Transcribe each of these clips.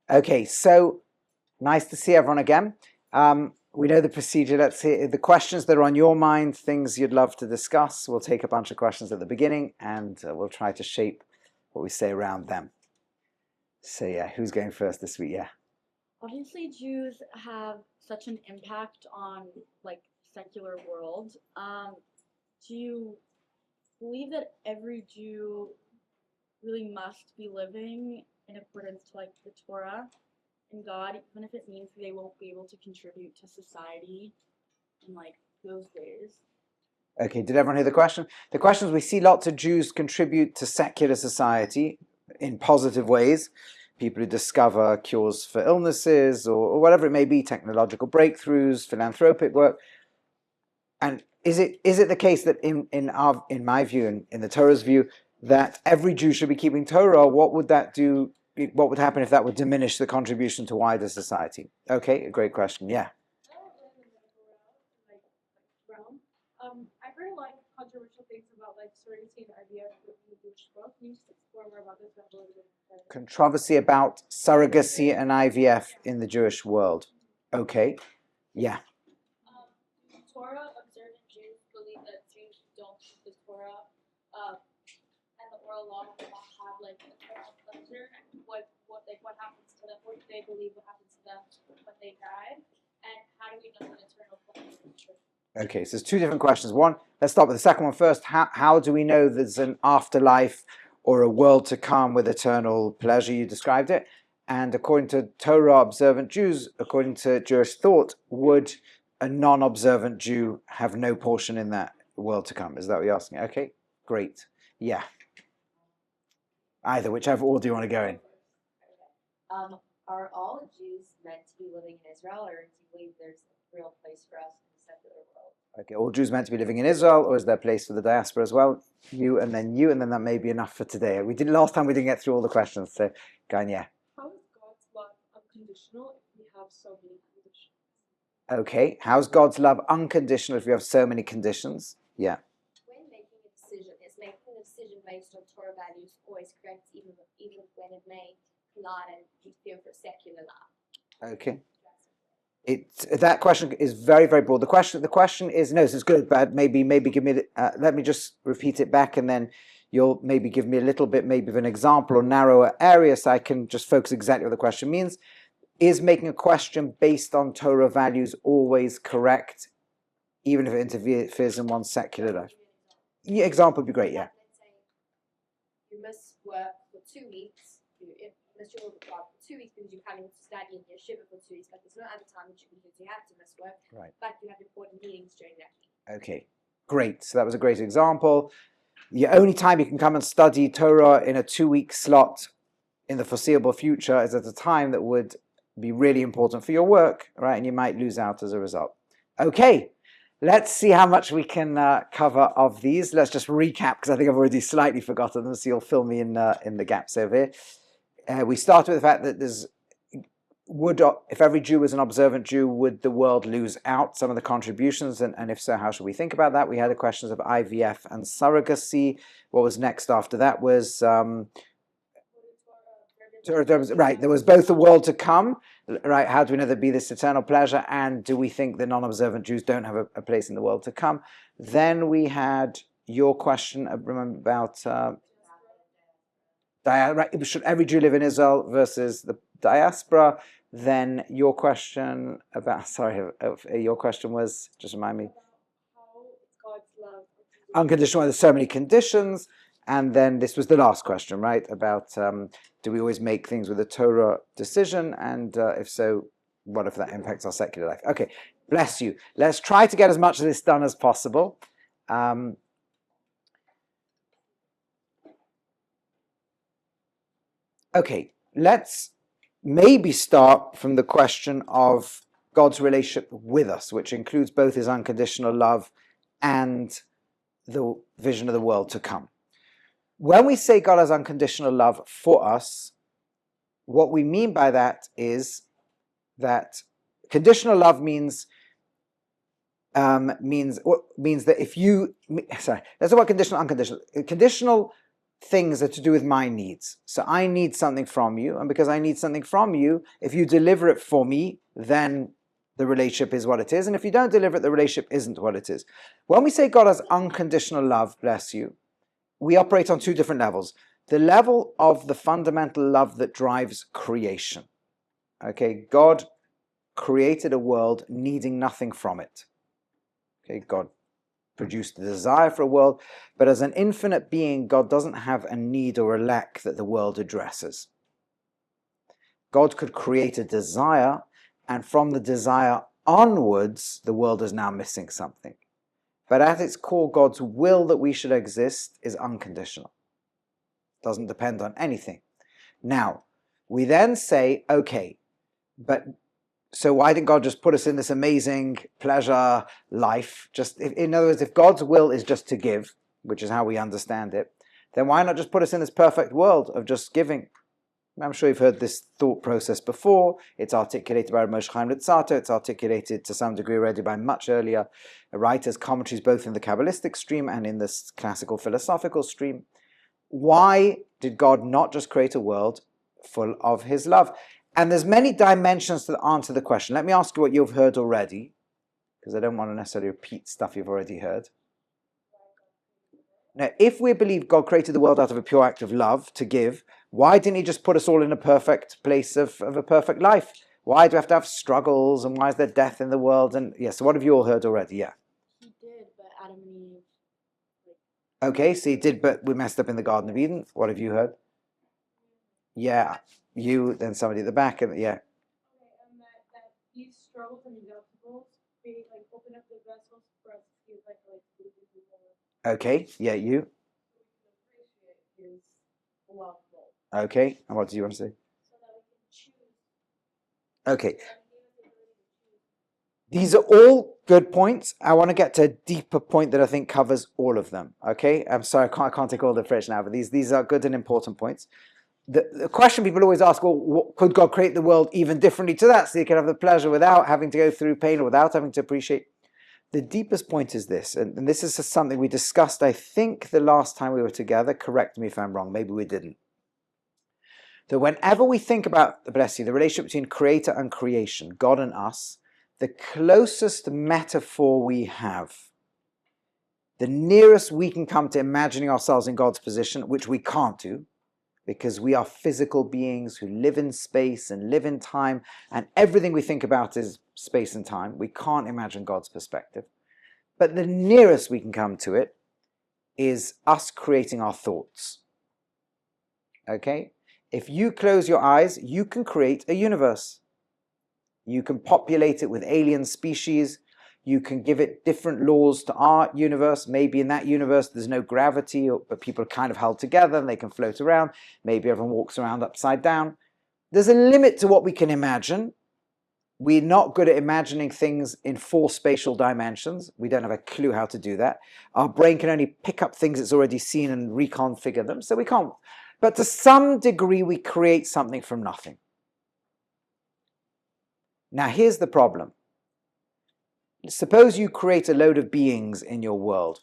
Okay, so nice to see everyone again. We know the procedure. Let's see the questions that are on your mind, things you'd love to discuss. We'll take a bunch of questions at the beginning and we'll try to shape what we say around them. So yeah, who's going first this week? Yeah. Obviously, Jews have such an impact on like secular world. Do you believe that every Jew really must be living in accordance to like the Torah and God, even if it means they won't be able to contribute to society in like those ways? Okay, did everyone hear the question? The question is, we see lots of Jews contribute to secular society in positive ways. People who discover cures for illnesses or whatever it may be, technological breakthroughs, philanthropic work. And is it the case that in my view, in the Torah's view, that every Jew should be keeping Torah? What would that do? What would happen if that would diminish the contribution to wider society? Okay, a great question. Yeah. I've heard a lot of controversial things about like surrogacy and IVF in the Jewish world. Can you just explore more about this? Controversy about surrogacy and IVF in the Jewish world. Okay, yeah. Torah observant Jews believe that Jews don't keep the Torah, and the oral law will not have like eternal pleasure. What happens to them? What do they believe will happen to them when they die? And how do we know that eternal pleasure is true? Okay, so there's two different questions. One, let's start with the second one first. How do we know there's an afterlife or a world to come with eternal pleasure? You described it. And according to Torah observant Jews, according to Jewish thought, would a non-observant Jew have no portion in that world to come? Is that what you're asking? Okay, great. Yeah. Either, whichever order you want to go in. Are all Jews meant to be living in Israel, or do you believe there's a real place for us in the secular world? Okay, all Jews meant to be living in Israel, or is there a place for the diaspora as well? You, and then that may be enough for today. We did last time. We didn't get through all the questions, so go on. Yeah. How is God's love unconditional if we have so many conditions? Okay, how's God's love unconditional if we have so many conditions? Yeah. When making a decision, is making a decision based on Torah values always correct, even when it may collide and interfere for secular life? Okay. That question is very, very broad. The question is, no, this is good, but maybe give me, let me just repeat it back, and then you'll maybe give me a little bit maybe of an example or narrower area so I can just focus exactly what the question means. Is making a question based on Torah values always correct, even if it interferes in one's secular life? Yeah, example would be great, yeah. Let's say you miss work for 2 weeks, you miss your job for 2 weeks because you're having to study and you're shiver for 2 weeks, but there's no other time that you have to miss work, right? But you have important meetings during that week. Okay, great. So that was a great example. The only time you can come and study Torah in a 2-week slot in the foreseeable future is at a time that would be really important for your work, right? And you might lose out as a result. Okay, let's see how much we can cover of these. Let's just recap, because I think I've already slightly forgotten them, so you'll fill me in the gaps over here. We started with the fact that if every Jew was an observant Jew, would the world lose out some of the contributions? And if so, how should we think about that? We had the questions of IVF and surrogacy. What was next after that was... right, there was both the world to come, right? How do we know there'd be this eternal pleasure? And do we think the non-observant Jews don't have a place in the world to come? Then we had your question, remember, about right, should every Jew live in Israel versus the diaspora? Then your question about, your question was, just remind me. How is God's love unconditional? There's so many conditions. And then this was the last question, right? About do we always make things with a Torah decision? And if so, what if that impacts our secular life? Okay, bless you. Let's try to get as much of this done as possible. Okay, let's maybe start from the question of God's relationship with us, which includes both his unconditional love and the vision of the world to come. When we say God has unconditional love for us, what we mean by that is that conditional love means that if you, let's talk about conditional, unconditional. Conditional things are to do with my needs. So I need something from you, and because I need something from you, if you deliver it for me, then the relationship is what it is, and if you don't deliver it, the relationship isn't what it is. When we say God has unconditional love, bless you, we operate on two different levels. The level of the fundamental love that drives creation. Okay, God created a world needing nothing from it. Okay, God produced a desire for a world, but as an infinite being, God doesn't have a need or a lack that the world addresses. God could create a desire, and from the desire onwards, the world is now missing something. But at its core, God's will that we should exist is unconditional. It doesn't depend on anything. Now, we then say, okay, but so why didn't God just put us in this amazing pleasure life? In other words, if God's will is just to give, which is how we understand it, then why not just put us in this perfect world of just giving? I'm sure you've heard this thought process before. It's articulated by Moshe Chaim Luzzatto. It's articulated to some degree already by much earlier writers, commentaries both in the Kabbalistic stream and in the classical philosophical stream. Why did God not just create a world full of his love? And there's many dimensions to answer the question. Let me ask you what you've heard already, because I don't want to necessarily repeat stuff you've already heard. Now, if we believe God created the world out of a pure act of love to give, why didn't he just put us all in a perfect place of a perfect life? Why do we have to have struggles, and why is there death in the world? And so what have you all heard already? Yeah. He did, but Adam and Eve. Okay, so he did, but we messed up in the Garden of Eden. What have you heard? Yeah, you, then somebody at the back, and yeah. Okay, that these struggles and these obstacles, they like open up the vessels for us to feel like Okay, yeah, you. His love. Okay, and what do you want to say? So that we can choose. Okay. These are all good points. I want to get to a deeper point that I think covers all of them. Okay, I'm sorry, I can't take all the fresh now, but these are good and important points. The question people always ask, well, could God create the world even differently to that so you can have the pleasure without having to go through pain or without having to appreciate? The deepest point is this, and this is something we discussed, I think, the last time we were together. Correct me if I'm wrong, maybe we didn't. That whenever we think about, bless you, the relationship between creator and creation, God and us, the closest metaphor we have, the nearest we can come to imagining ourselves in God's position, which we can't do, because we are physical beings who live in space and live in time, and everything we think about is space and time. We can't imagine God's perspective. But the nearest we can come to it is us creating our thoughts. Okay? If you close your eyes, you can create a universe. You can populate it with alien species. You can give it different laws to our universe. Maybe in that universe there's no gravity, but people are kind of held together and they can float around. Maybe everyone walks around upside down. There's a limit to what we can imagine. We're not good at imagining things in 4 spatial dimensions. We don't have a clue how to do that. Our brain can only pick up things it's already seen and reconfigure them, so we can't. But to some degree, we create something from nothing. Now, here's the problem. Suppose you create a load of beings in your world.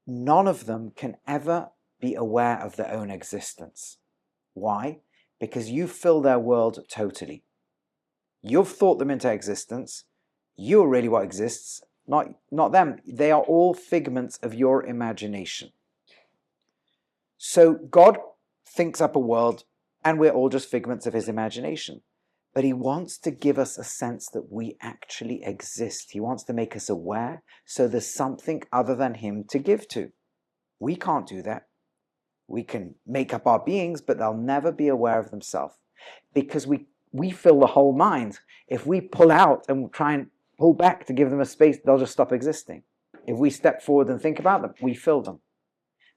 None of them can ever be aware of their own existence. Why? Because you fill their world totally. You've thought them into existence. You're really what exists, not them. They are all figments of your imagination. So God thinks up a world, and we're all just figments of his imagination. But he wants to give us a sense that we actually exist. He wants to make us aware, so there's something other than him to give to. We can't do that. We can make up our beings, but they'll never be aware of themselves, because we fill the whole mind. If we pull out and try and pull back to give them a space, they'll just stop existing. If we step forward and think about them, we fill them.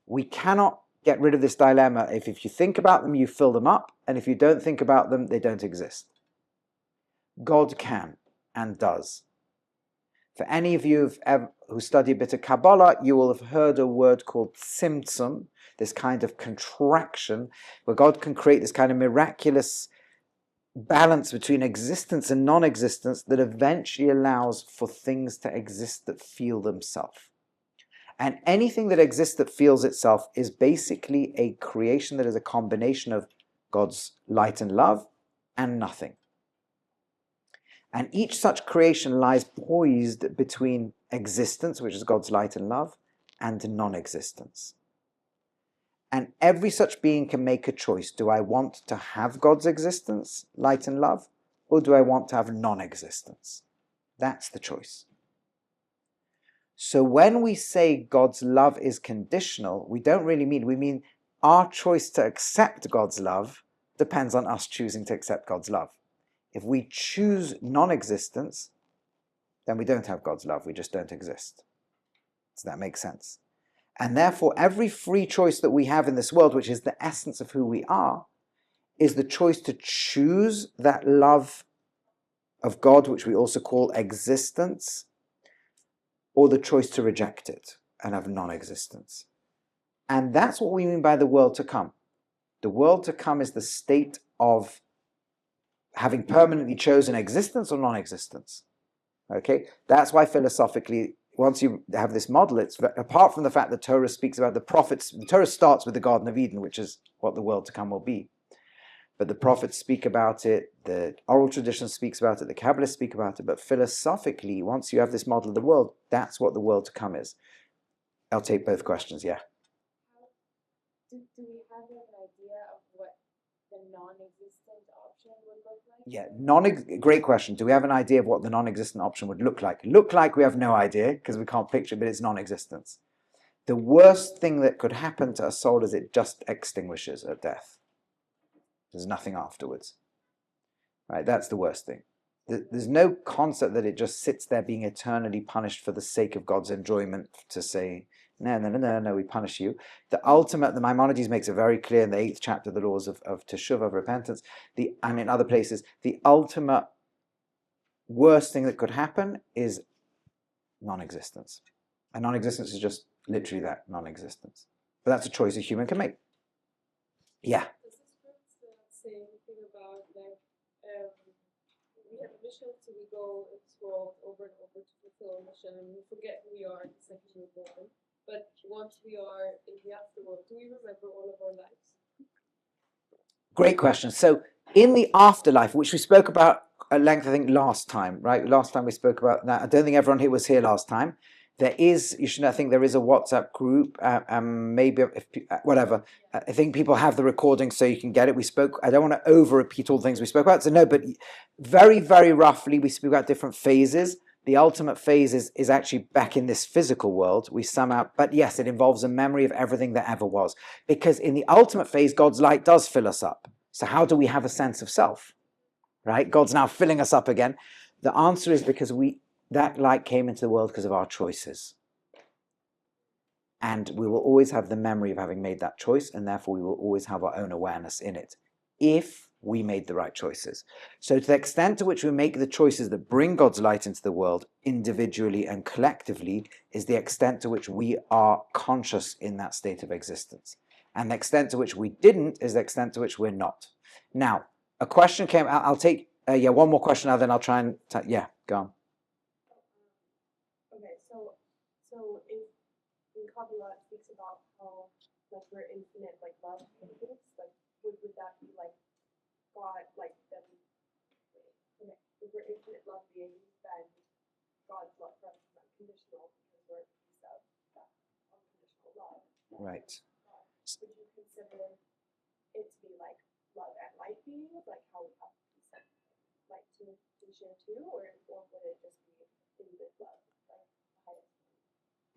We cannot get rid of this dilemma. If you think about them, you fill them up, and if you don't think about them, they don't exist. God can and does. For any of you who study a bit of Kabbalah, you will have heard a word called tzimtzum, this kind of contraction, where God can create this kind of miraculous balance between existence and non-existence that eventually allows for things to exist that feel themselves. And anything that exists that feels itself is basically a creation that is a combination of God's light and love and nothing. And each such creation lies poised between existence, which is God's light and love, and non-existence. And every such being can make a choice. Do I want to have God's existence, light and love, or do I want to have non-existence? That's the choice. So when we say God's love is conditional, we don't really mean, we mean our choice to accept God's love depends on us choosing to accept God's love. If we choose non-existence, then we don't have God's love, we just don't exist. Does that make sense? And therefore, every free choice that we have in this world, which is the essence of who we are, is the choice to choose that love of God, which we also call existence, or the choice to reject it and have non-existence. And that's what we mean by the world to come. The world to come is the state of having permanently chosen existence or non-existence. Okay? That's why philosophically, once you have this model, it's apart from the fact that Torah speaks about the prophets, the Torah starts with the Garden of Eden, which is what the world to come will be. But the prophets speak about it, the oral tradition speaks about it, the Kabbalists speak about it, but philosophically, once you have this model of the world, that's what the world to come is. I'll take both questions, yeah. Do we have an idea of what the non-existent option would look like? Yeah, great question. Do we have an idea of what the non-existent option would look like? Look like we have no idea, because we can't picture it, but it's non-existence. The worst thing that could happen to a soul is it just extinguishes at death. There's nothing afterwards. Right? That's the worst thing. There's no concept that it just sits there being eternally punished for the sake of God's enjoyment to say, no, we punish you. The ultimate, the Maimonides makes it very clear in the 8th chapter of the laws of Teshuvah, of repentance, and in other places, the ultimate worst thing that could happen is non-existence. And non-existence is just literally that, non-existence. But that's a choice a human can make. Yeah. Does this verse say anything about like we have a mission, so we go in this world over and over to fulfill a mission, and we forget who we are the second we were born. But once we are in the afterworld, do we remember all of our lives? Great question. So in the afterlife, which we spoke about at length, I think last time, right? Last time we spoke about that. I don't think everyone here was here last time. There is, you should know, I think there is a WhatsApp group, maybe, whatever. I think people have the recording so you can get it. We spoke, I don't want to over-repeat all the things we spoke about. So no, but very, very roughly, we speak about different phases. The ultimate phase is actually back in this physical world. We sum out, but yes, it involves a memory of everything that ever was. Because in the ultimate phase, God's light does fill us up. So how do we have a sense of self? Right? God's now filling us up again. The answer is because that light came into the world because of our choices. And we will always have the memory of having made that choice, and therefore we will always have our own awareness in it, if we made the right choices. So to the extent to which we make the choices that bring God's light into the world, individually and collectively, is the extent to which we are conscious in that state of existence. And the extent to which we didn't is the extent to which we're not. Now, a question came, I'll take, one more question now, then I'll try and, go on. Okay, so in Kabbalah it speaks about how like we're infinite, like love and things. Like would that be like God, like then if we're infinite love beings, then God's love for us is unconditional because we're that unconditional love. Right. Would you consider it to be like love and light beings, like how we have to set light to share too, or would it just be infinite love?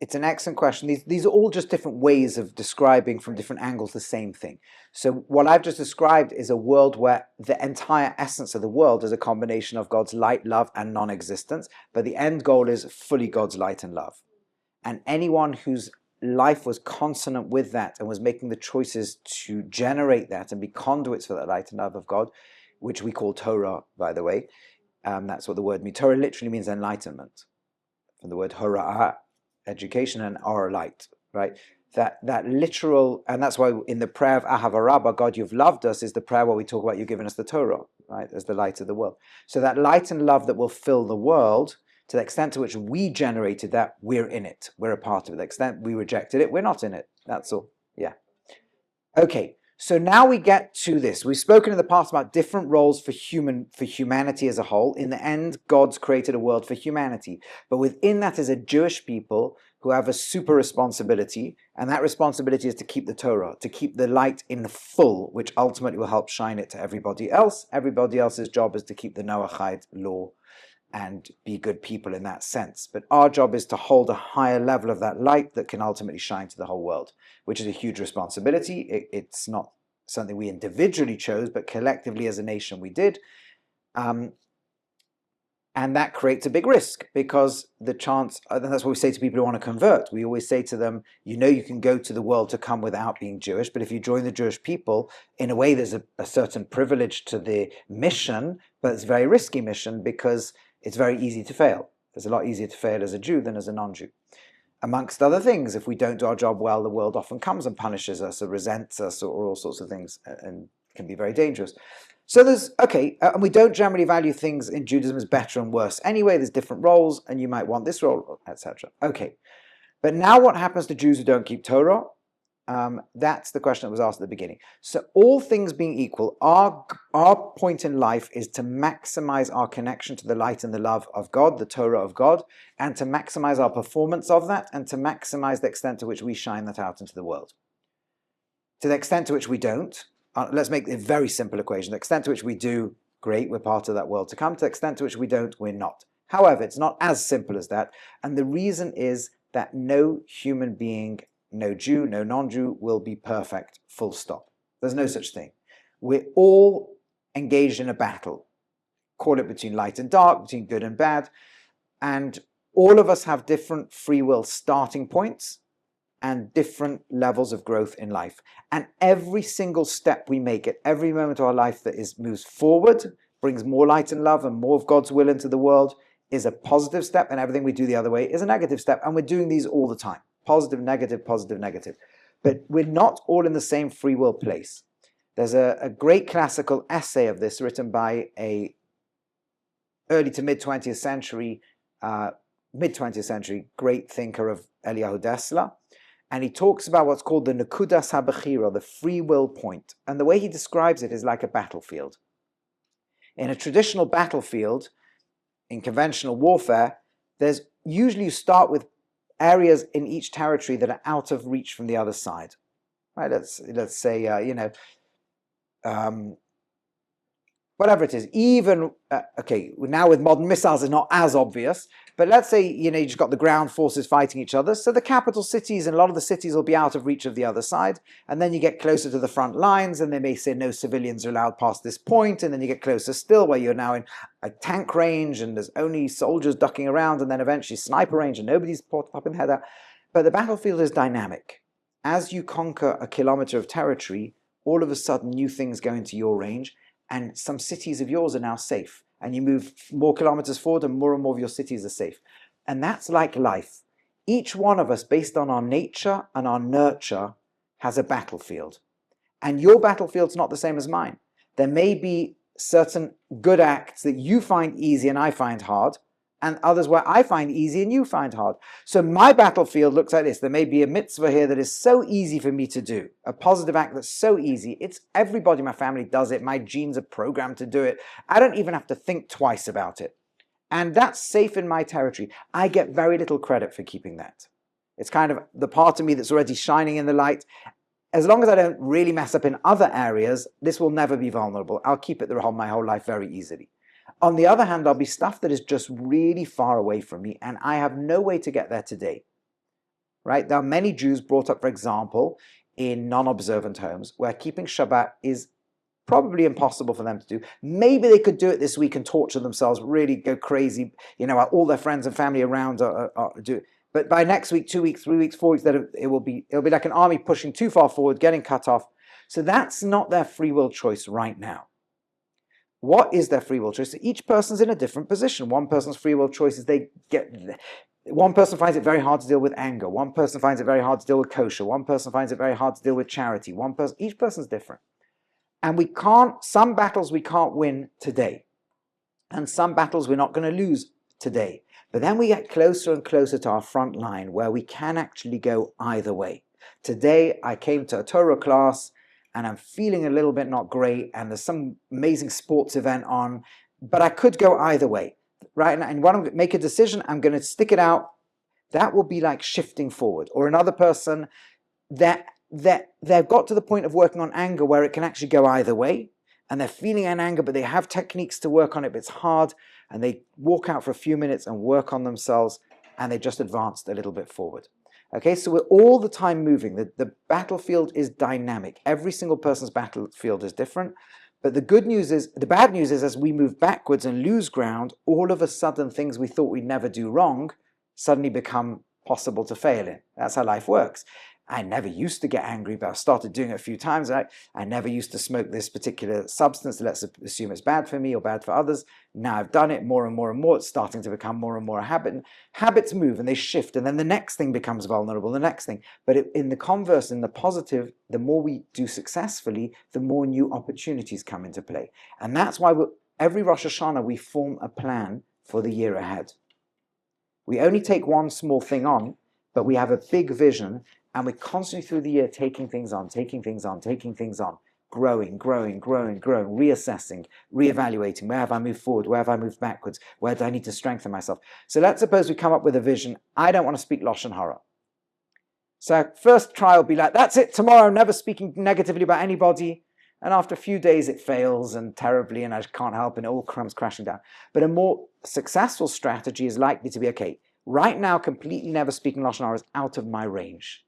It's an excellent question. These are all just different ways of describing from different angles the same thing. So what I've just described is a world where the entire essence of the world is a combination of God's light, love, and non-existence. But the end goal is fully God's light and love. And anyone whose life was consonant with that and was making the choices to generate that and be conduits for that light and love of God, which we call Torah, by the way. That's what the word means. Torah literally means enlightenment. From the word hora'ah, education, and our light, right? That literal, and that's why in the prayer of Ahava Rabbah, God, you've loved us, is the prayer where we talk about you've given us the Torah, right, as the light of the world. So that light and love that will fill the world, To the extent to which we generated that, we're in it. We're a part of it. To the extent we rejected it, we're not in it. That's all. Yeah. Okay. So now we get to this. We've spoken in the past about different roles for humanity as a whole. In the end, God's created a world for humanity. But within that is a Jewish people who have a super responsibility, and that responsibility is to keep the Torah, to keep the light in full, which ultimately will help shine it to everybody else. Everybody else's job is to keep the Noahide law and be good people in that sense. But our job is to hold a higher level of that light that can ultimately shine to the whole world, which is a huge responsibility. It's not something we individually chose, but collectively as a nation we did. And that creates a big risk, because the chance, and that's what we say to people who want to convert. We always say to them, you know, you can go to the world to come without being Jewish, but if you join the Jewish people, in a way there's a certain privilege to the mission, but it's a very risky mission because it's very easy to fail. It's a lot easier to fail as a Jew than as a non-Jew. Amongst other things, if we don't do our job well, the world often comes and punishes us or resents us or all sorts of things, and can be very dangerous. So there's, okay, and we don't generally value things in Judaism as better and worse. Anyway, there's different roles, and you might want this role, etc. Okay, but now what happens to Jews who don't keep Torah? That's the question that was asked at the beginning. So all things being equal, our point in life is to maximize our connection to the light and the love of God, the Torah of God, and to maximize our performance of that, and to maximize the extent to which we shine that out into the world. To the extent to which we don't, let's make a very simple equation. The extent to which we do, great, we're part of that world to come. To the extent to which we don't, we're not. However, it's not as simple as that. And the reason is that no human being, no Jew, no non-Jew, will be perfect, full stop. There's no such thing. We're all engaged in a battle. Call it between light and dark, between good and bad. And all of us have different free will starting points and different levels of growth in life. And every single step we make at every moment of our life that moves forward, brings more light and love and more of God's will into the world, is a positive step, and everything we do the other way is a negative step. And we're doing these all the time. Positive, negative, positive, negative. But we're not all in the same free will place. There's a great classical essay of this written by a early to mid-20th century great thinker of Eliyahu Dessler. And he talks about what's called the Nekudas HaBechira, the free will point. And the way he describes it is like a battlefield. In a traditional battlefield, in conventional warfare, there's usually, you start with areas in each territory that are out of reach from the other side. Right? Let's say, whatever it is, even, okay, now with modern missiles it's not as obvious, but let's say, you just got the ground forces fighting each other, so the capital cities and a lot of the cities will be out of reach of the other side, and then you get closer to the front lines, and they may say no civilians are allowed past this point, and then you get closer still, where you're now in a tank range, and there's only soldiers ducking around, and then eventually sniper range, and nobody's popping the head out. But the battlefield is dynamic. As you conquer a kilometer of territory, all of a sudden new things go into your range, and some cities of yours are now safe. And you move more kilometers forward and more of your cities are safe. And that's like life. Each one of us, based on our nature and our nurture, has a battlefield. And your battlefield's not the same as mine. There may be certain good acts that you find easy and I find hard, and others where I find easy and you find hard. So my battlefield looks like this. There may be a mitzvah here that is so easy for me to do, a positive act that's so easy. It's everybody in my family does it. My genes are programmed to do it. I don't even have to think twice about it. And that's safe in my territory. I get very little credit for keeping that. It's kind of the part of me that's already shining in the light. As long as I don't really mess up in other areas, this will never be vulnerable. I'll keep it my whole life very easily. On the other hand, there'll be stuff that is just really far away from me, and I have no way to get there today. Right? There are many Jews brought up, for example, in non-observant homes, where keeping Shabbat is probably impossible for them to do. Maybe they could do it this week and torture themselves, really go crazy, while all their friends and family around do it. But by next week, 2 weeks, 3 weeks, 4 weeks, it'll be like an army pushing too far forward, getting cut off. So that's not their free will choice right now. What is their free will choice? Each person's in a different position. One person's free will choice is one person finds it very hard to deal with anger. One person finds it very hard to deal with kosher. One person finds it very hard to deal with charity. Each person's different. And some battles we can't win today. And some battles we're not going to lose today. But then we get closer and closer to our front line where we can actually go either way. Today, I came to a Torah class and I'm feeling a little bit not great, and there's some amazing sports event on, but I could go either way, right? And when I make a decision, I'm going to stick it out. That will be like shifting forward. Or another person that they've got to the point of working on anger where it can actually go either way, and they're feeling an anger, but they have techniques to work on it, but it's hard, and they walk out for a few minutes and work on themselves, and they just advanced a little bit forward. Okay, so we're all the time moving. The battlefield is dynamic. Every single person's battlefield is different. But the bad news is as we move backwards and lose ground, all of a sudden things we thought we'd never do wrong suddenly become possible to fail in. That's how life works. I never used to get angry, but I started doing it a few times. I never used to smoke this particular substance. Let's assume it's bad for me or bad for others. Now I've done it more and more and more. It's starting to become more and more a habit. And habits move and they shift, and then the next thing becomes vulnerable, the next thing. But in the converse, in the positive, the more we do successfully, the more new opportunities come into play. And that's why every Rosh Hashanah we form a plan for the year ahead. We only take one small thing on, but we have a big vision. And we're constantly through the year taking things on, growing, reassessing, reevaluating. Where have I moved forward? Where have I moved backwards? Where do I need to strengthen myself? So let's suppose we come up with a vision. I don't want to speak Lashon Hara. So first try will be like, that's it, tomorrow, never speaking negatively about anybody. And after a few days, it fails and terribly, and I can't help, and it all comes crashing down. But a more successful strategy is likely to be, okay, right now, completely never speaking Lashon Hara is out of my range.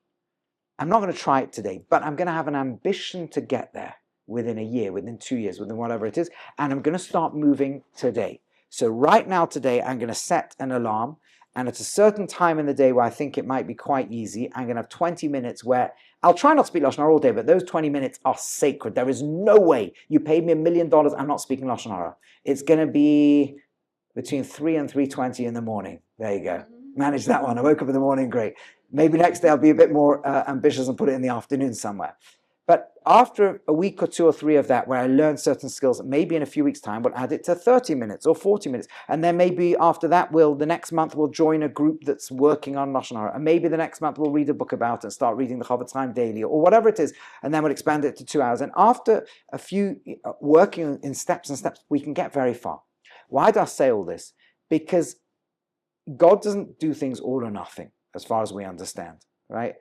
I'm not going to try it today, but I'm going to have an ambition to get there within a year, within 2 years, within whatever it is, and I'm going to start moving today. So right now, today, I'm going to set an alarm, and at a certain time in the day where I think it might be quite easy, I'm going to have 20 minutes where I'll try not to speak Lashon Hara all day, but those 20 minutes are sacred. There is no way you paid me $1 million, I'm not speaking Lashon Hara. It's going to be between 3 and 3:20 in the morning. There you go. Manage that one. I woke up in the morning, great. Maybe next day I'll be a bit more ambitious and put it in the afternoon somewhere. But after a week or 2 or 3 of that, where I learn certain skills, maybe in a few weeks' time, we'll add it to 30 minutes or 40 minutes. And then maybe after that, the next month we'll join a group that's working on Lashon Hara. And maybe the next month we'll read a book about it and start reading the Chofetz Chaim daily or whatever it is. And then we'll expand it to 2 hours. And after a few working in steps and steps, we can get very far. Why do I say all this? Because God doesn't do things all or nothing, as far as we understand, right?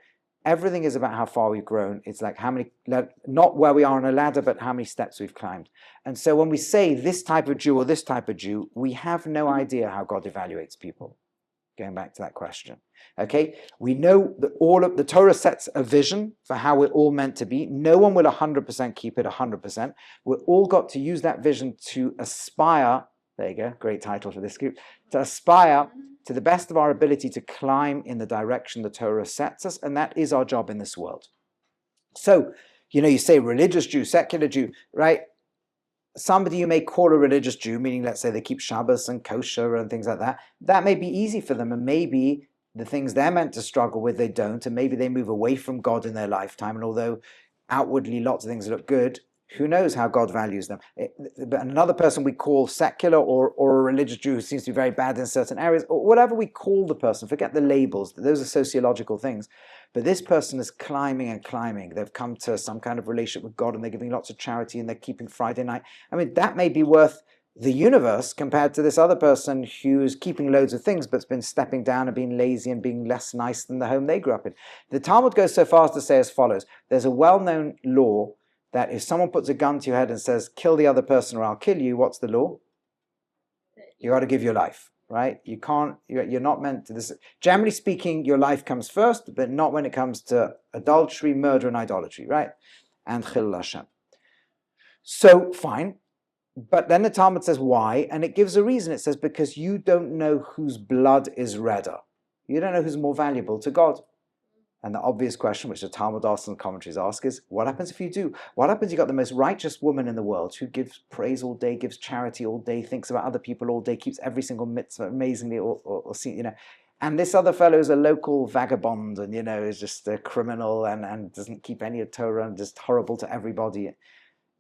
Everything is about how far we've grown. It's like how many, not where we are on a ladder, but how many steps we've climbed. And so when we say this type of Jew or this type of Jew, we have no idea how God evaluates people. Going back to that question. Okay, we know that all of the Torah sets a vision for how we're all meant to be. No one will 100% keep it 100%. We've all got to use that vision to aspire. There you go, great title for this group. To aspire to the best of our ability to climb in the direction the Torah sets us, and that is our job in this world. So, you say religious Jew, secular Jew, right? Somebody you may call a religious Jew, meaning let's say they keep Shabbos and kosher and things like that, that may be easy for them, and maybe the things they're meant to struggle with, they don't, and maybe they move away from God in their lifetime, and although outwardly lots of things look good, who knows how God values them? But another person we call secular or a religious Jew who seems to be very bad in certain areas, or whatever we call the person, forget the labels, those are sociological things. But this person is climbing and climbing. They've come to some kind of relationship with God and they're giving lots of charity and they're keeping Friday night. I mean, that may be worth the universe compared to this other person who's keeping loads of things but's been stepping down and being lazy and being less nice than the home they grew up in. The Talmud goes so far as to say as follows. There's a well-known law that if someone puts a gun to your head and says, kill the other person or I'll kill you, what's the law? You got to give your life, right? You're not meant to this. Generally speaking, your life comes first, but not when it comes to adultery, murder, and idolatry, right? And chilul Hashem. So, fine. But then the Talmud says why, and it gives a reason. It says because you don't know whose blood is redder. You don't know who's more valuable to God. And the obvious question, which the Talmud asks and commentaries ask, is, what happens if you do? What happens if you've got the most righteous woman in the world who gives praise all day, gives charity all day, thinks about other people all day, keeps every single mitzvah amazingly, and this other fellow is a local vagabond and, is just a criminal and doesn't keep any of Torah and just horrible to everybody.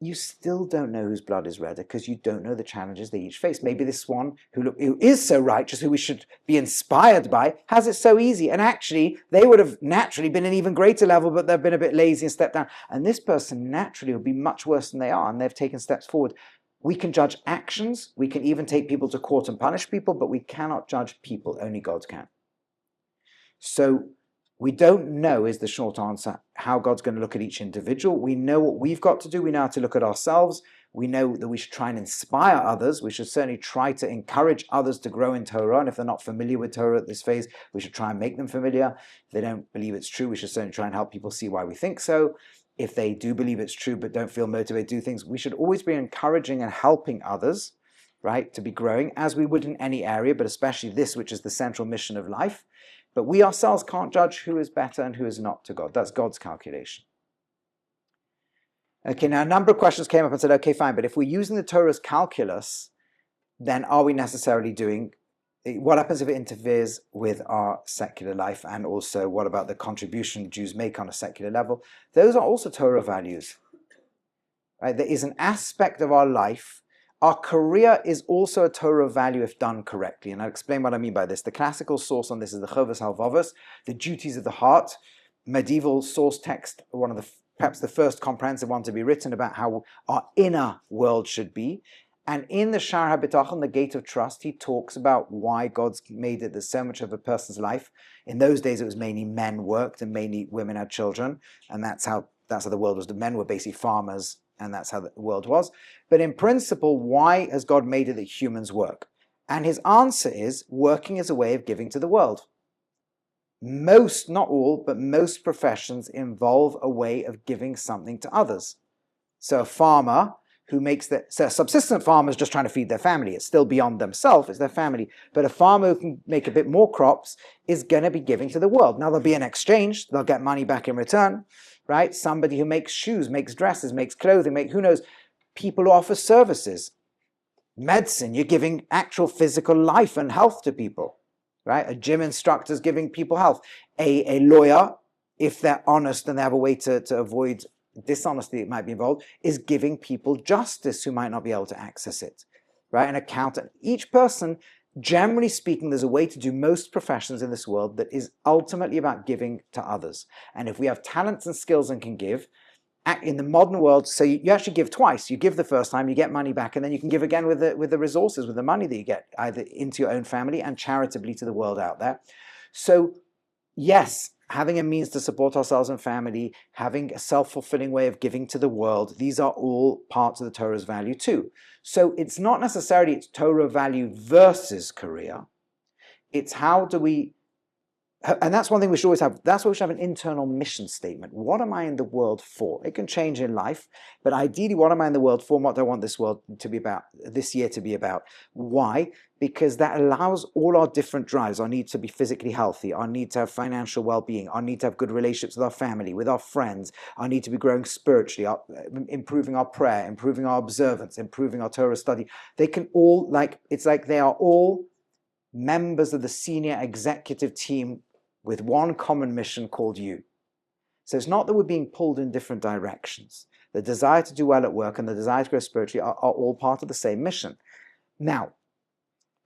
you still don't know whose blood is redder because you don't know the challenges they each face. Maybe this one who is so righteous, who we should be inspired by, has it so easy. And actually, they would have naturally been an even greater level, but they've been a bit lazy and stepped down. And this person naturally would be much worse than they are, and they've taken steps forward. We can judge actions. We can even take people to court and punish people, but we cannot judge people. Only God can. So we don't know, is the short answer, how God's going to look at each individual. We know what we've got to do. We know how to look at ourselves. We know that we should try and inspire others. We should certainly try to encourage others to grow in Torah. And if they're not familiar with Torah at this phase, we should try and make them familiar. If they don't believe it's true, we should certainly try and help people see why we think so. If they do believe it's true but don't feel motivated to do things, we should always be encouraging and helping others, right, to be growing, as we would in any area, but especially this, which is the central mission of life. But we ourselves can't judge who is better and who is not to God. That's God's calculation. Okay, now a number of questions came up and said, okay, fine, but if we're using the Torah's calculus, then are we necessarily doing, what happens if it interferes with our secular life? And also, what about the contribution Jews make on a secular level? Those are also Torah values, right? There is an aspect of our life. Our career is also a Torah value if done correctly. And I'll explain what I mean by this. The classical source on this is the Chovas Halvavos, the duties of the heart, medieval source text, one of the perhaps the first comprehensive one to be written about how our inner world should be. And in the Shar HaBitachon, the Gate of Trust, he talks about why God's made it that so much of a person's life. In those days, it was mainly men worked and mainly women had children. And that's how the world was. The men were basically farmers, and that's how the world was. But in principle, why has God made it that humans work? And his answer is, working is a way of giving to the world. Most, not all, but most professions involve a way of giving something to others. So a farmer who makes so a subsistent farmer is just trying to feed their family. It's still beyond themselves, it's their family. But a farmer who can make a bit more crops is going to be giving to the world. Now there'll be an exchange, they'll get money back in return, right? Somebody who makes shoes, makes dresses, makes clothing, who knows, people who offer services. Medicine, you're giving actual physical life and health to people, right? A gym instructor is giving people health. A lawyer, if they're honest and they have a way to avoid dishonesty that might be involved, is giving people justice who might not be able to access it, right? An accountant. Each person, generally speaking, there's a way to do most professions in this world that is ultimately about giving to others. And if we have talents and skills and can give, in the modern world, so you actually give twice. You give the first time, you get money back, and then you can give again with the resources, with the money that you get, either into your own family and charitably to the world out there. So yes, having a means to support ourselves and family, having a self-fulfilling way of giving to the world, these are all parts of the Torah's value too. So it's not necessarily it's Torah value versus career. It's how do we, and that's one thing we should always have, that's why we should have an internal mission statement. What am I in the world for? It can change in life, but ideally, what am I in the world for? And what do I want this world to be about, this year to be about? Why? Because that allows all our different drives, our need to be physically healthy, our need to have financial well-being, our need to have good relationships with our family, with our friends, our need to be growing spiritually, improving our prayer, improving our observance, improving our Torah study. They can all, it's like they are all members of the senior executive team with one common mission called you. So it's not that we're being pulled in different directions. The desire to do well at work and the desire to grow spiritually are all part of the same mission. Now,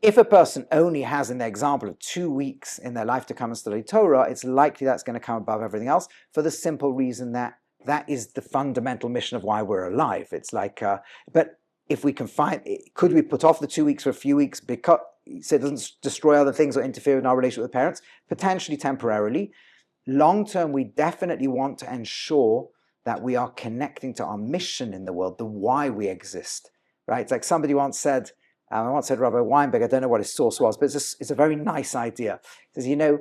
if a person only has, in the example of 2 weeks in their life to come and study Torah, it's likely that's going to come above everything else for the simple reason that that is the fundamental mission of why we're alive. It's like, but if we can find, could we put off the 2 weeks for a few weeks because so it doesn't destroy other things or interfere in our relationship with parents? Potentially temporarily. Long term, we definitely want to ensure that we are connecting to our mission in the world, the why we exist, right? It's like somebody once said, Rabbi Weinberg, I don't know what his source was, but it's a very nice idea. He says,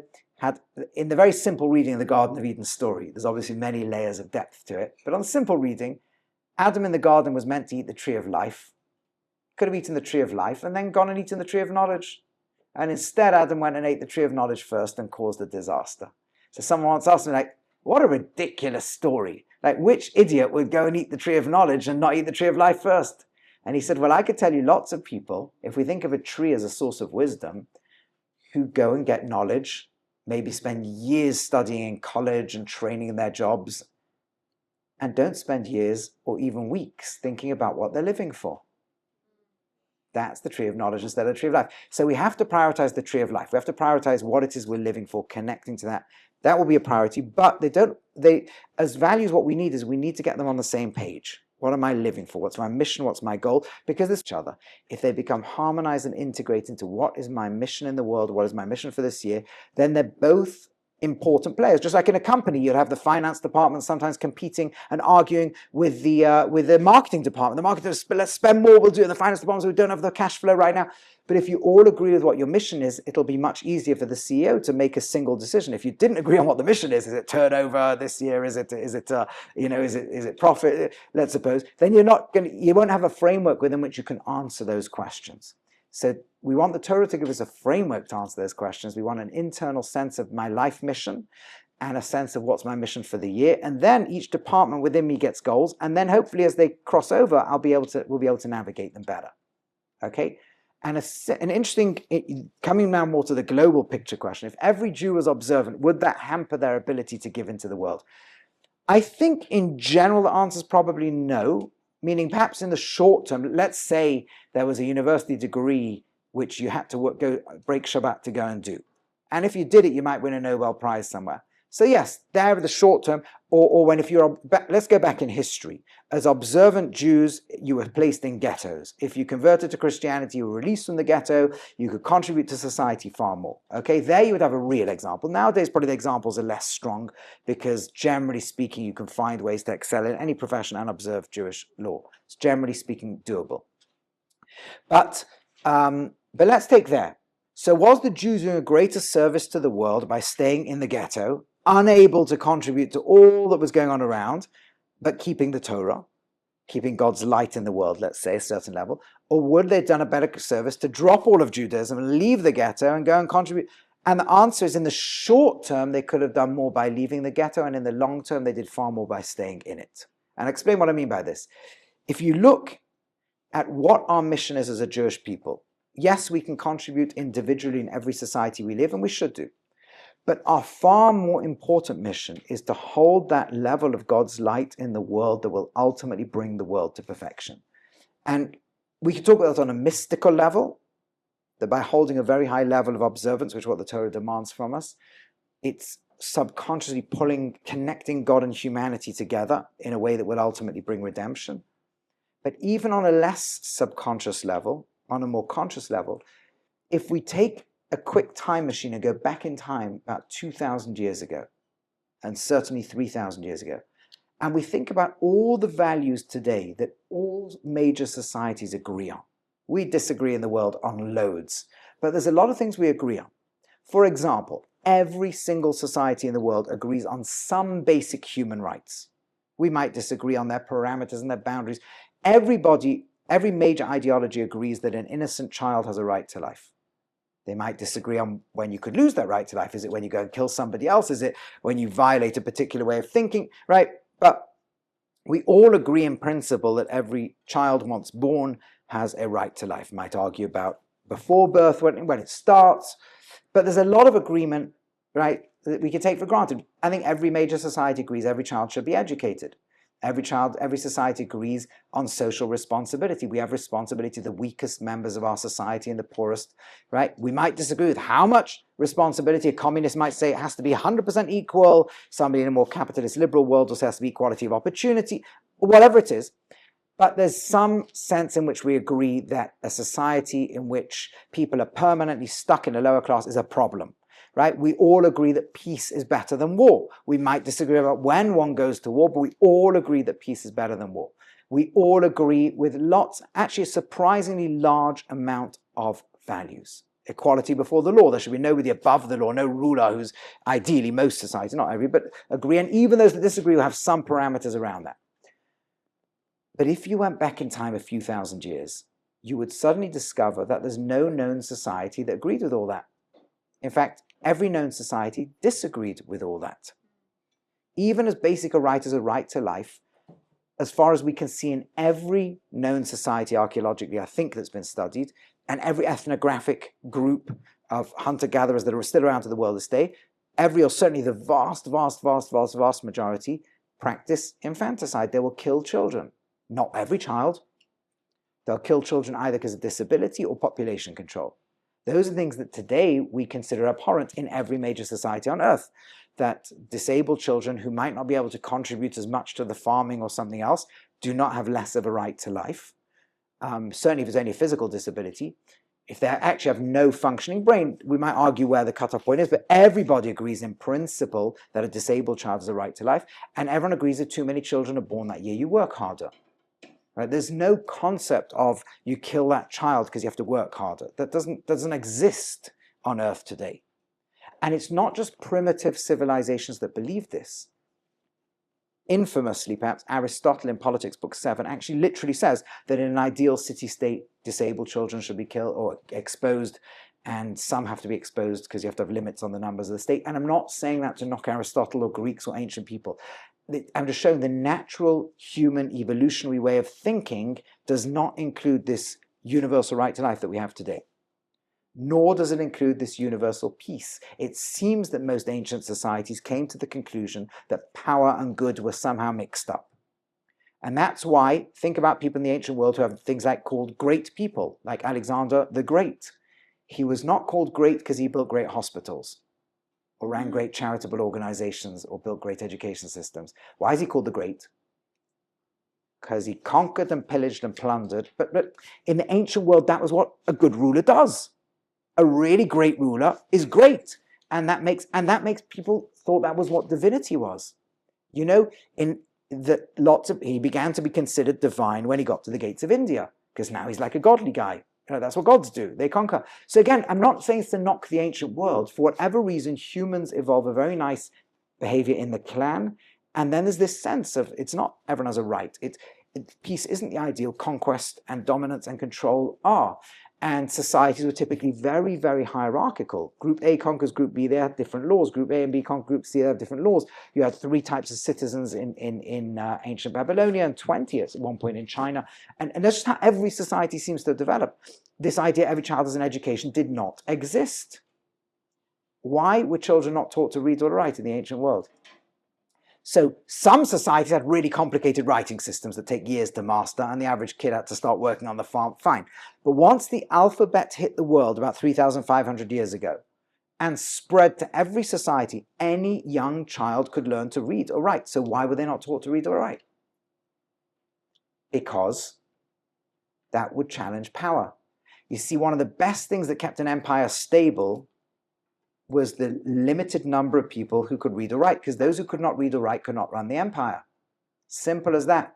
in the very simple reading of the Garden of Eden story, there's obviously many layers of depth to it, but on the simple reading, Adam in the garden was meant to eat the tree of life, could have eaten the tree of life and then gone and eaten the tree of knowledge. And instead, Adam went and ate the tree of knowledge first and caused a disaster. So someone once asked me, what a ridiculous story. Which idiot would go and eat the tree of knowledge and not eat the tree of life first? And he said, well, I could tell you lots of people, if we think of a tree as a source of wisdom, who go and get knowledge, maybe spend years studying in college and training in their jobs, and don't spend years or even weeks thinking about what they're living for. That's the tree of knowledge instead of the tree of life. So we have to prioritize the tree of life. We have to prioritize what it is we're living for, connecting to that. That will be a priority, but as values, what we need is we need to get them on the same page. What am I living for? What's my mission? What's my goal? Because this each other, if they become harmonized and integrate into what is my mission in the world, what is my mission for this year, then they're both important players. Just like in a company, you'll have the finance department sometimes competing and arguing with the marketing department. The marketing, let's spend more, we'll do it. The finance department, so we don't have the cash flow right now. But if you all agree with what your mission is, it'll be much easier for the CEO to make a single decision. If you didn't agree on what the mission is it turnover this year? Is it profit? Let's suppose. Then you won't have a framework within which you can answer those questions. So we want the Torah to give us a framework to answer those questions. We want an internal sense of my life mission and a sense of what's my mission for the year. And then each department within me gets goals. And then hopefully as they cross over, we'll be able to navigate them better. Okay? And an interesting, coming now more to the global picture question, if every Jew was observant, would that hamper their ability to give into the world? I think in general the answer is probably no, meaning perhaps in the short term, let's say there was a university degree which you had to go break Shabbat to go and do. And if you did it, you might win a Nobel Prize somewhere. So yes, there in the short term, or when let's go back in history. As observant Jews, you were placed in ghettos. If you converted to Christianity, you were released from the ghetto, you could contribute to society far more. Okay, there you would have a real example. Nowadays, probably the examples are less strong because generally speaking, you can find ways to excel in any profession and observe Jewish law. It's generally speaking doable. But let's take there. So was the Jews doing a greater service to the world by staying in the ghetto, unable to contribute to all that was going on around, but keeping the Torah, keeping God's light in the world, let's say, a certain level? Or would they have done a better service to drop all of Judaism and leave the ghetto and go and contribute? And the answer is in the short term, they could have done more by leaving the ghetto, and in the long term, they did far more by staying in it. And I'll explain what I mean by this. If you look at what our mission is as a Jewish people, yes, we can contribute individually in every society we live, and we should do. But our far more important mission is to hold that level of God's light in the world that will ultimately bring the world to perfection. And we can talk about that on a mystical level, that by holding a very high level of observance, which is what the Torah demands from us, it's subconsciously connecting God and humanity together in a way that will ultimately bring redemption. But even on a less subconscious level, on a more conscious level, if we take a quick time machine and go back in time about 2,000 years ago, and certainly 3,000 years ago, and we think about all the values today that all major societies agree on. We disagree in the world on loads, but there's a lot of things we agree on. For example, every single society in the world agrees on some basic human rights. We might disagree on their parameters and their boundaries. Every major ideology agrees that an innocent child has a right to life. They might disagree on when you could lose that right to life. Is it when you go and kill somebody else? Is it when you violate a particular way of thinking? Right? But we all agree in principle that every child once born has a right to life. Might argue about before birth, when it starts. But there's a lot of agreement, right, that we can take for granted. I think every major society agrees every child should be educated. Every society agrees on social responsibility. We have responsibility to the weakest members of our society and the poorest, right? We might disagree with how much responsibility. A communist might say it has to be 100% equal. Somebody in a more capitalist liberal world will say it has to be equality of opportunity, whatever it is. But there's some sense in which we agree that a society in which people are permanently stuck in a lower class is a problem. Right? We all agree that peace is better than war. We might disagree about when one goes to war, but we all agree that peace is better than war. We all agree with actually a surprisingly large amount of values. Equality before the law. There should be nobody above the law, no ruler who's ideally most societies, not every, but agree. And even those that disagree will have some parameters around that. But if you went back in time a few thousand years, you would suddenly discover that there's no known society that agreed with all that. In fact, every known society disagreed with all that. Even as basic a right as a right to life, as far as we can see in every known society archaeologically, I think that's been studied, and every ethnographic group of hunter-gatherers that are still around to the world this day, or certainly the vast majority practice infanticide. They will kill children. Not every child. They'll kill children either because of disability or population control. Those are things that today we consider abhorrent in every major society on earth. That disabled children who might not be able to contribute as much to the farming or something else do not have less of a right to life. Certainly if it's only a physical disability. If they actually have no functioning brain, we might argue where the cutoff point is, but everybody agrees in principle that a disabled child has a right to life, and everyone agrees that too many children are born that year, you work harder. Right? There's no concept of you kill that child because you have to work harder. That doesn't exist on earth today. And it's not just primitive civilizations that believe this. Infamously, perhaps, Aristotle in Politics, Book 7, actually literally says that in an ideal city-state, disabled children should be killed or exposed, and some have to be exposed because you have to have limits on the numbers of the state. And I'm not saying that to knock Aristotle or Greeks or ancient people. I'm just showing the natural human evolutionary way of thinking does not include this universal right to life that we have today. Nor does it include this universal peace. It seems that most ancient societies came to the conclusion that power and good were somehow mixed up. And that's why, think about people in the ancient world who have things like called great people, like Alexander the Great. He was not called great because he built great hospitals, or ran great charitable organizations, or built great education systems. Why is he called the Great? Because he conquered and pillaged and plundered. But in the ancient world, that was what a good ruler does. A really great ruler is great. And that makes people thought that was what divinity was. You know, he began to be considered divine when he got to the gates of India, because now he's like a godly guy. You know, that's what gods do. They conquer. So again, I'm not saying it's to knock the ancient world. For whatever reason, humans evolve a very nice behavior in the clan. And then there's this sense of, it's not everyone has a right. Peace isn't the ideal. Conquest and dominance and control are. And societies were typically very, very hierarchical. Group A conquers Group B, they had different laws. Group A and B conquer Group C, they have different laws. You had 3 types of citizens in ancient Babylonia and 20 at one point in China. And that's just how every society seems to develop. This idea every child has an education did not exist. Why were children not taught to read or write in the ancient world? So some societies had really complicated writing systems that take years to master, and the average kid had to start working on the farm. Fine. But once the alphabet hit the world about 3,500 years ago and spread to every society, any young child could learn to read or write. So why were they not taught to read or write? Because that would challenge power. You see, one of the best things that kept an empire stable was the limited number of people who could read or write, because those who could not read or write could not run the empire. Simple as that.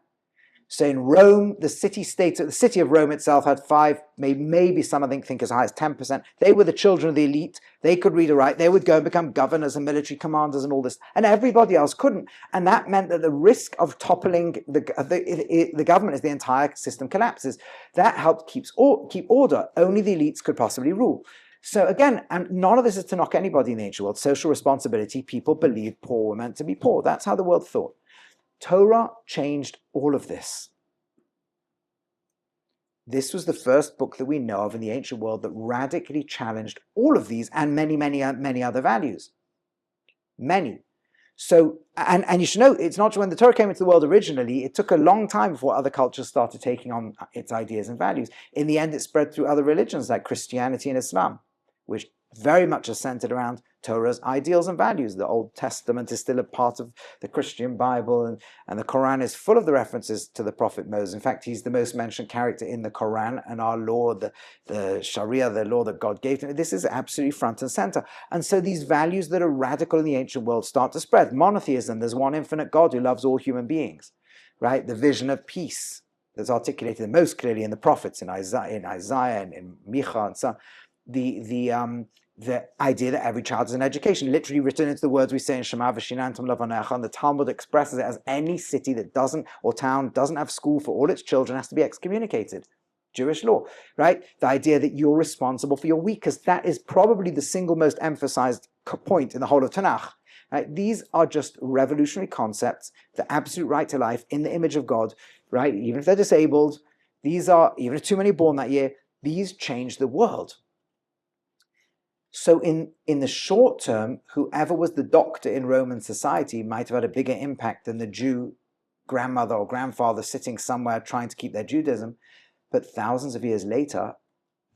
So in Rome, the city of Rome itself had 5, maybe some I think as high as 10%. They were the children of the elite. They could read or write. They would go and become governors and military commanders and all this. And everybody else couldn't. And that meant that the risk of toppling the government as the entire system collapses, that helped keep order. Only the elites could possibly rule. So again, and none of this is to knock anybody in the ancient world. Social responsibility, people believed poor were meant to be poor. That's how the world thought. Torah changed all of this. This was the first book that we know of in the ancient world that radically challenged all of these and many, many, many other values. Many. So, and you should know, it's not just when the Torah came into the world originally, it took a long time before other cultures started taking on its ideas and values. In the end, it spread through other religions like Christianity and Islam, which very much are centered around Torah's ideals and values. The Old Testament is still a part of the Christian Bible, and the Quran is full of the references to the Prophet Moses. In fact, he's the most mentioned character in the Quran, and our law, the Sharia, the law that God gave to him, this is absolutely front and center. And so these values that are radical in the ancient world start to spread. Monotheism, there's one infinite God who loves all human beings, right? The vision of peace that's articulated most clearly in the prophets, in Isaiah and in Micha and so on. The idea that every child has an education, literally written into the words we say in Shema V'shinantam Lavanecha, and the Talmud expresses it as any city that doesn't, or town doesn't have school for all its children has to be excommunicated. Jewish law, right? The idea that you're responsible for your weak, because that is probably the single most emphasized point in the whole of Tanakh. Right? These are just revolutionary concepts, the absolute right to life in the image of God, right? Even if they're disabled, these are, even if too many born that year, these change the world. So in the short term, whoever was the doctor in Roman society might have had a bigger impact than the Jew grandmother or grandfather sitting somewhere trying to keep their Judaism. But thousands of years later,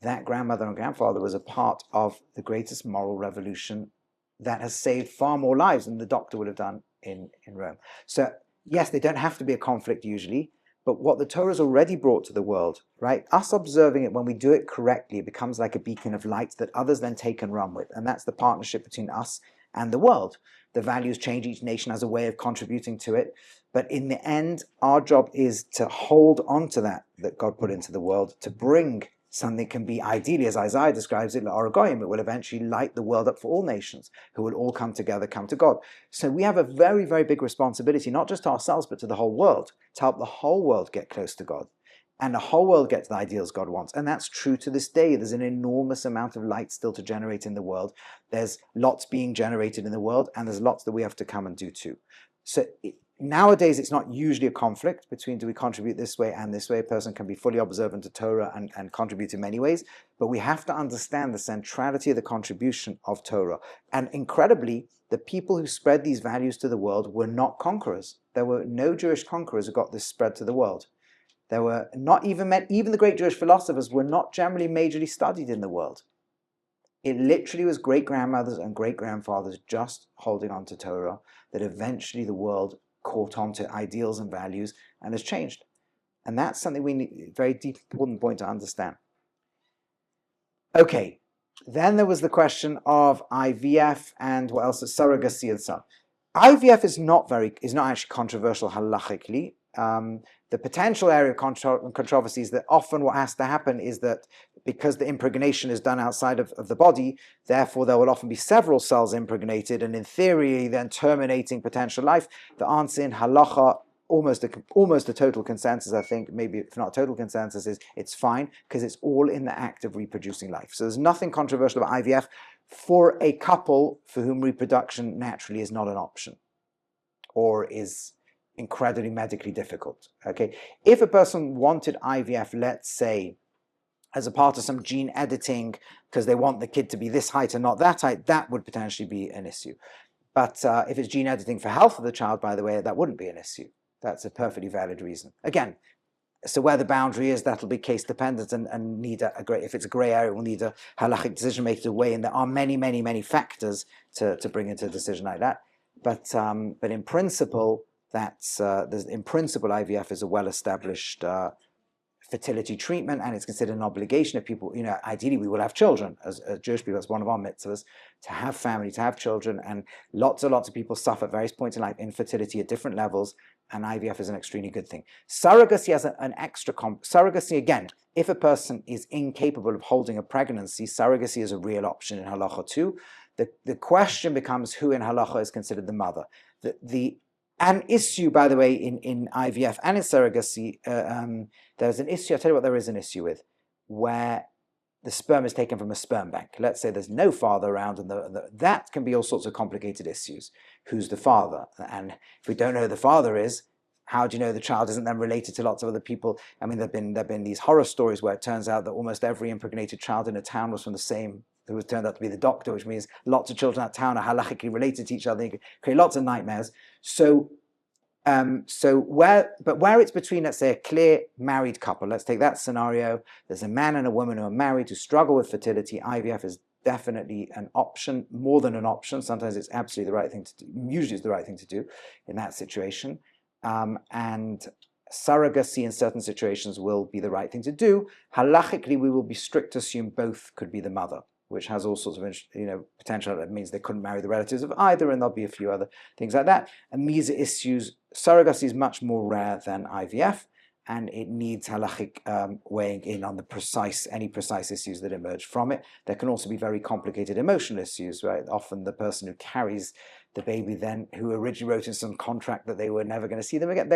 that grandmother and grandfather was a part of the greatest moral revolution that has saved far more lives than the doctor would have done in Rome. So yes, they don't have to be a conflict usually, but what the Torah has already brought to the world, right? Us observing it, when we do it correctly, it becomes like a beacon of light that others then take and run with. And that's the partnership between us and the world. The values change, each nation has a way of contributing to it. But in the end, our job is to hold on to that God put into the world, to bring something can be ideally, as Isaiah describes it, Oragoyim, it will eventually light the world up for all nations, who will all come together, come to God. So we have a very, very big responsibility, not just to ourselves, but to the whole world, to help the whole world get close to God, and the whole world get to the ideals God wants. And that's true to this day. There's an enormous amount of light still to generate in the world. There's lots being generated in the world, and there's lots that we have to come and do too. So nowadays, it's not usually a conflict between do we contribute this way and this way. A person can be fully observant to Torah and contribute in many ways, but we have to understand the centrality of the contribution of Torah. And incredibly, the people who spread these values to the world were not conquerors. There were no Jewish conquerors who got this spread to the world. There were not even the great Jewish philosophers were not generally majorly studied in the world. It literally was great-grandmothers and great-grandfathers just holding on to Torah that eventually the world caught on to ideals and values and has changed. And that's something we need, very deep, important point to understand. Okay, then there was the question of IVF and what else is surrogacy and so on. IVF is not actually controversial halachically. The potential area of controversy is that often what has to happen is that because the impregnation is done outside of the body, therefore there will often be several cells impregnated, and in theory then terminating potential life. The answer in halacha, almost a total consensus, I think, maybe if not total consensus, is it's fine because it's all in the act of reproducing life. So there's nothing controversial about IVF for a couple for whom reproduction naturally is not an option or is incredibly medically difficult. Okay, if a person wanted IVF, let's say, as a part of some gene editing because they want the kid to be this height and not that height, that would potentially be an issue. But if it's gene editing for health of the child, by the way, that wouldn't be an issue. That's a perfectly valid reason. Again, so where the boundary is, that'll be case dependent and need if it's a grey area, we'll need a halachic decision maker to weigh in. There are many, many, many factors to bring into a decision like that. But in principle, IVF is a well-established fertility treatment, and it's considered an obligation of people. Ideally we will have children as Jewish people. That's one of our mitzvahs, to have family, to have children, and lots of people suffer at various points in life infertility at different levels, and IVF is an extremely good thing. Surrogacy has an extra surrogacy, again, if a person is incapable of holding a pregnancy, surrogacy is a real option in halacha too. The question becomes who in halacha is considered the mother. An issue, by the way, in IVF and in surrogacy, there's an issue, I'll tell you what there is an issue with, where the sperm is taken from a sperm bank. Let's say there's no father around, and that can be all sorts of complicated issues. Who's the father? And if we don't know who the father is, how do you know the child isn't then related to lots of other people? I mean, there've been these horror stories where it turns out that almost every impregnated child in a town was from the same, who was turned out to be the doctor, which means lots of children in that town are halachically related to each other. You can create lots of nightmares. So where it's between, let's say, a clear married couple, let's take that scenario, there's a man and a woman who are married who struggle with fertility, IVF is definitely an option, more than an option. Sometimes it's absolutely the right thing to do, usually it's the right thing to do in that situation. And surrogacy in certain situations will be the right thing to do. Halachically, we will be strict to assume both could be the mother, which has all sorts of potential. That means they couldn't marry the relatives of either, and there'll be a few other things like that. And these are issues. Surrogacy is much more rare than IVF, and it needs halachic weighing in on any precise issues that emerge from it. There can also be very complicated emotional issues, right? Often the person who carries the baby then, who originally wrote in some contract that they were never going to see them again,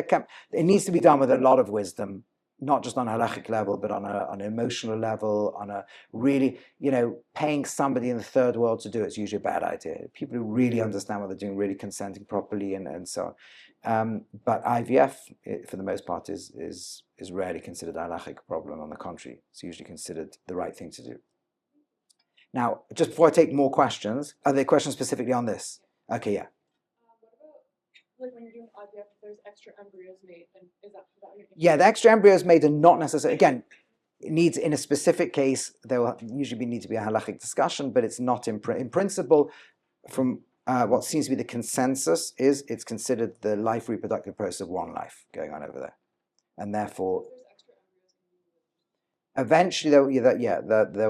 it needs to be done with a lot of wisdom, not just on a halachic level, but on an emotional level, on a really, paying somebody in the third world to do it's usually a bad idea. People who really understand what they're doing, really consenting properly, and so on. But IVF, for the most part, is rarely considered a halachic problem. On the contrary, it's usually considered the right thing to do. Now, just before I take more questions, are there questions specifically on this? Okay, yeah. What about like when you're doing IVF, if there's extra embryos made, then is that Yeah, the extra embryos made are not necessary. Again, it needs, in a specific case, there will usually need to be a halachic discussion, but it's not in principle. From what seems to be the consensus is it's considered the life reproductive process of one life going on over there, and therefore eventually there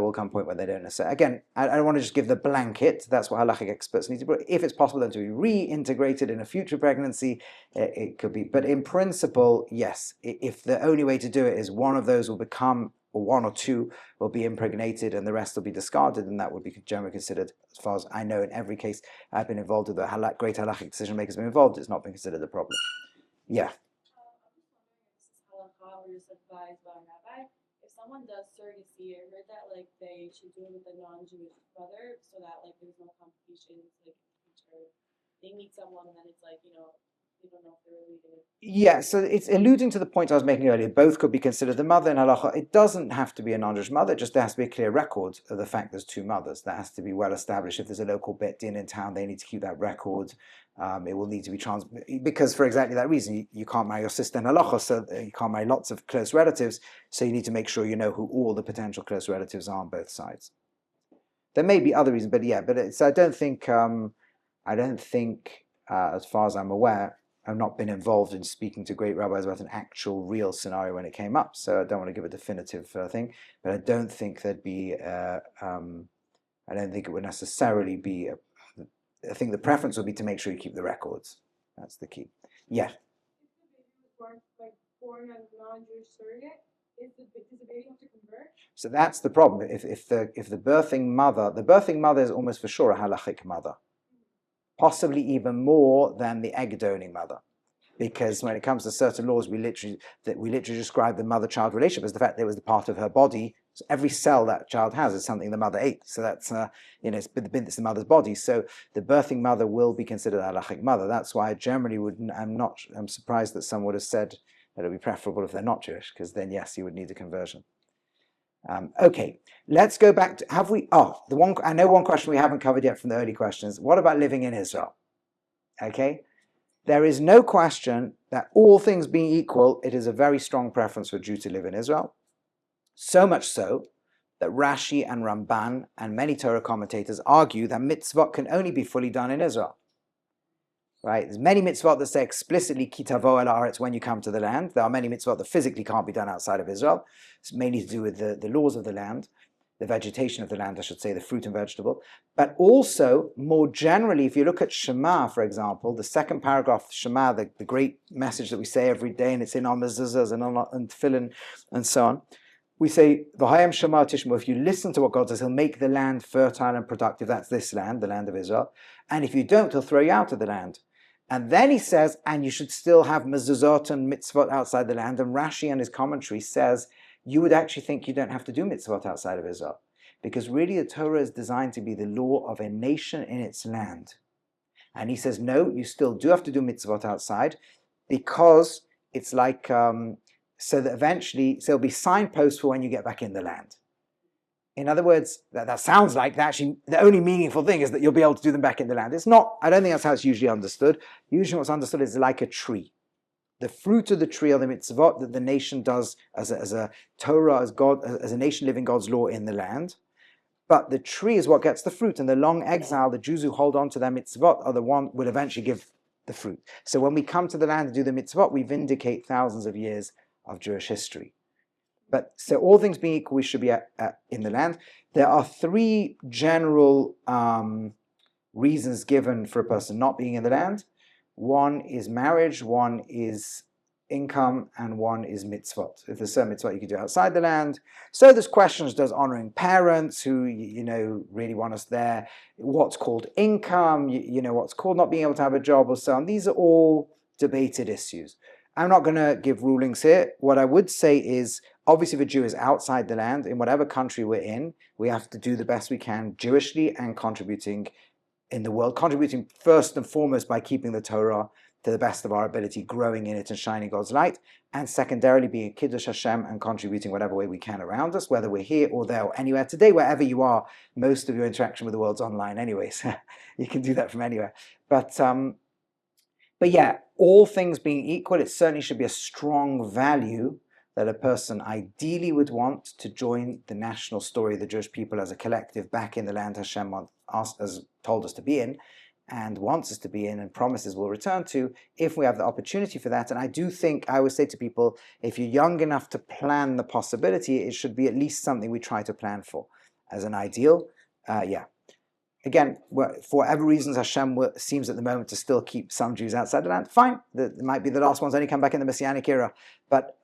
will come a point where they don't necessarily. Again, I don't want to just give the blanket. That's what halachic experts need to. But if it's possible then to be reintegrated in a future pregnancy, it could be. But in principle, yes. If the only way to do it is one of those will become, or one or two will be impregnated, and the rest will be discarded, then that would be generally considered, as far as I know, in every case I've been involved with, the great halachic decision makers have been involved, it's not been considered a problem. Yeah. I'm just wondering if this is halakha or just advised by a rabbi. If someone does surrogacy, I heard that like they should do it with a non-Jewish brother so that like there's no complications, like in the future they meet someone and then it's like, you don't know if they're related. Yeah, so it's alluding to the point I was making earlier. Both could be considered the mother in halacha. It doesn't have to be a non-Jewish mother, just there has to be a clear record of the fact there's two mothers. That has to be well established. If there's a local bet din in town, they need to keep that record. It will need to be because for exactly that reason, you can't marry your sister in halacha, so you can't marry lots of close relatives, so you need to make sure you know who all the potential close relatives are on both sides. There may be other reasons, but yeah, I don't think, as far as I'm aware, I've not been involved in speaking to great rabbis about an actual real scenario when it came up, so I don't want to give a definitive thing, but I don't think there'd be, I don't think it would necessarily be, I think the preference would be to make sure you keep the records. That's the key. Yeah. If the baby was born as non-Jewish surrogate, does the baby have to convert? So that's the problem. If the birthing mother is almost for sure a halachic mother, possibly even more than the egg doning mother, because when it comes to certain laws, we literally describe the mother-child relationship as the fact that it was the part of her body. So every cell that child has is something the mother ate. So that's it's the mother's body. So the birthing mother will be considered a halachic mother. That's why I generally I'm surprised that some would have said that it would be preferable if they're not Jewish, because then yes, you would need a conversion. Okay, let's go back to, I know one question we haven't covered yet from the early questions. What about living in Israel? Okay, there is no question that all things being equal, it is a very strong preference for a Jew to live in Israel. So much so that Rashi and Ramban and many Torah commentators argue that mitzvot can only be fully done in Israel. Right? There's many mitzvot that say explicitly ki tavo el haaretz, when you come to the land. There are many mitzvot that physically can't be done outside of Israel. It's mainly to do with the laws of the land, the vegetation of the land, I should say, the fruit and vegetable. But also, more generally, if you look at Shema, for example, the second paragraph of Shema, the great message that we say every day, and it's in our mezuzahs and tefillin and so on, we say, V'hayim Shema Tishmu, if you listen to what God says, He'll make the land fertile and productive. That's this land, the land of Israel. And if you don't, He'll throw you out of the land. And then he says, and you should still have mezuzot and mitzvot outside the land. And Rashi and his commentary says, you would actually think you don't have to do mitzvot outside of Israel. Because really the Torah is designed to be the law of a nation in its land. And he says, no, you still do have to do mitzvot outside, because it's like, so that eventually, so there'll be signposts for when you get back in the land. In other words, that sounds like actually the only meaningful thing is that you'll be able to do them back in the land. It's not, I don't think that's how it's usually understood. Usually what's understood is like a tree. The fruit of the tree are the mitzvot that the nation does as a Torah, as God, as a nation living God's law in the land. But the tree is what gets the fruit, and the long exile, the Jews who hold on to their mitzvot are the one will eventually give the fruit. So when we come to the land to do the mitzvot, we vindicate thousands of years of Jewish history. But so all things being equal, we should be in the land. There are three general reasons given for a person not being in the land. One is marriage, one is income, and one is mitzvot. If there's certain mitzvot you can do outside the land. So there's questions, does honoring parents who, really want us there, what's called income, what's called not being able to have a job or so on. These are all debated issues. I'm not going to give rulings here. What I would say is, obviously, if a Jew is outside the land, in whatever country we're in, we have to do the best we can Jewishly and contributing in the world, contributing first and foremost by keeping the Torah, to the best of our ability, growing in it and shining God's light, and secondarily being Kiddush Hashem and contributing whatever way we can around us, whether we're here or there or anywhere. Today, wherever you are, most of your interaction with the world's online anyway, so you can do that from anywhere. But yeah, all things being equal, it certainly should be a strong value that a person ideally would want to join the national story of the Jewish people as a collective back in the land Hashem has told us to be in, and wants us to be in, and promises we'll return to if we have the opportunity for that. And I do think, I always say to people, if you're young enough to plan the possibility, it should be at least something we try to plan for as an ideal. Yeah. Again, for whatever reasons, Hashem seems at the moment to still keep some Jews outside the land. Fine, it might be the last ones only come back in the Messianic era, but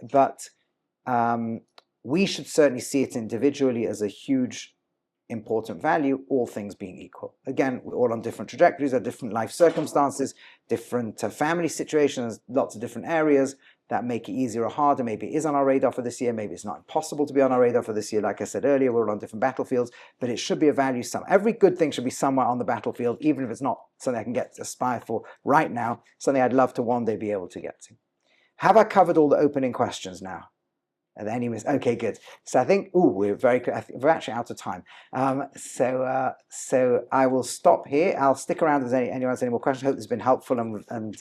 we should certainly see it individually as a huge important value, all things being equal. Again, we're all on different trajectories, there are different life circumstances, different family situations, lots of different areas that make it easier or harder. Maybe it is on our radar for this year, maybe it's not impossible to be on our radar for this year. Like I said earlier, we're all on different battlefields, but it should be a value some. Every good thing should be somewhere on the battlefield, even if it's not something I can aspire for right now, something I'd love to one day be able to get to. Have I covered all the opening questions now? Are there any okay, good. So I think, we're we're actually out of time. So I will stop here. I'll stick around if anyone has any more questions. I hope this has been helpful, and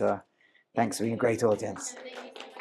thanks for being a great audience. Thank you.